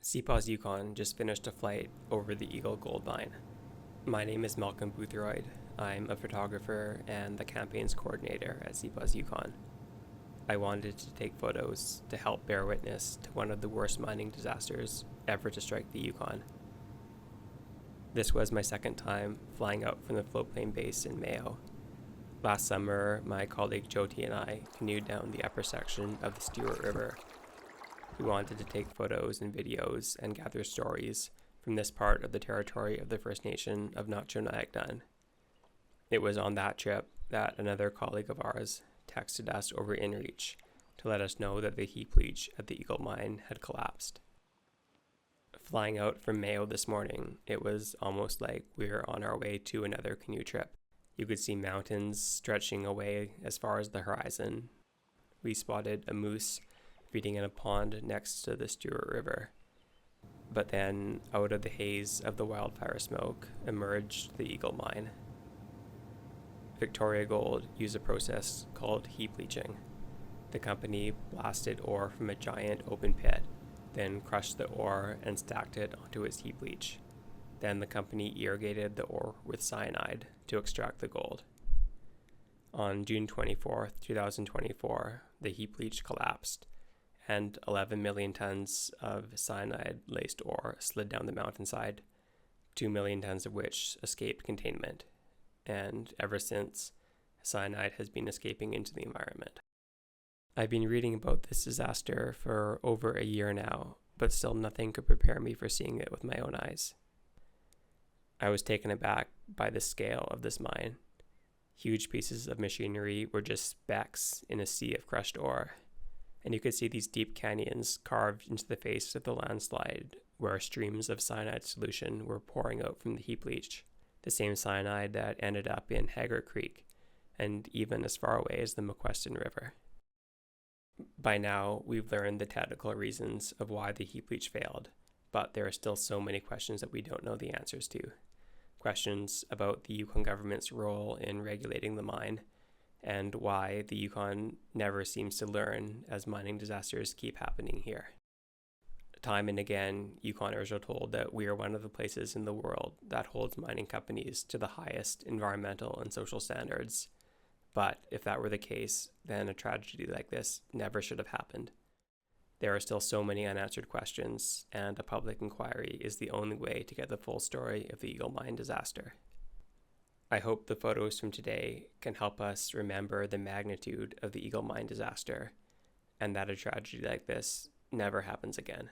CPAW's Yukon just finished a flight over the Eagle Gold Mine. My name is Malkolm Boothroyd. I'm a photographer and the campaigns coordinator at CPAW's Yukon. I wanted to take photos to help bear witness to one of the worst mining disasters ever to strike the Yukon. This was my second time flying out from the floatplane base in Na-Cho. Last summer, my colleague Joti and I canoed down the upper section of the Stewart River. We wanted to take photos and videos and gather stories from this part of the territory of the First Nation of Na-Cho Nyäk. It was on that trip that another colleague of ours texted us over InReach to let us know that the heap leach at the Eagle Mine had collapsed. Flying out from Na-Cho this morning, it was almost like we were on our way to another canoe trip. You could see mountains stretching away as far as the horizon. We spotted a moose feeding in a pond next to the Stewart River. But then, out of the haze of the wildfire smoke, emerged the Eagle Mine. Victoria Gold used a process called heap leaching. The company blasted ore from a giant open pit, then crushed the ore and stacked it onto its heap leach. Then the company irrigated the ore with cyanide to extract the gold. On June 24, 2024, the heap leach collapsed, and 11 million tons of cyanide-laced ore slid down the mountainside, 2 million tons of which escaped containment. And ever since, cyanide has been escaping into the environment. I've been reading about this disaster for over a year now, but still nothing could prepare me for seeing it with my own eyes. I was taken aback by the scale of this mine. Huge pieces of machinery were just specks in a sea of crushed ore, and you could see these deep canyons carved into the face of the landslide where streams of cyanide solution were pouring out from the heap leach, the same cyanide that ended up in Haggard Creek, and even as far away as the McQuestion River. By now, we've learned the technical reasons of why the heap leach failed, but there are still so many questions that we don't know the answers to. Questions about the Yukon government's role in regulating the mine, and why the Yukon never seems to learn as mining disasters keep happening here. Time and again, Yukoners are told that we are one of the places in the world that holds mining companies to the highest environmental and social standards. But if that were the case, then a tragedy like this never should have happened. There are still so many unanswered questions, and a public inquiry is the only way to get the full story of the Eagle Mine disaster. I hope the photos from today can help us remember the magnitude of the Eagle Mine disaster, and that a tragedy like this never happens again.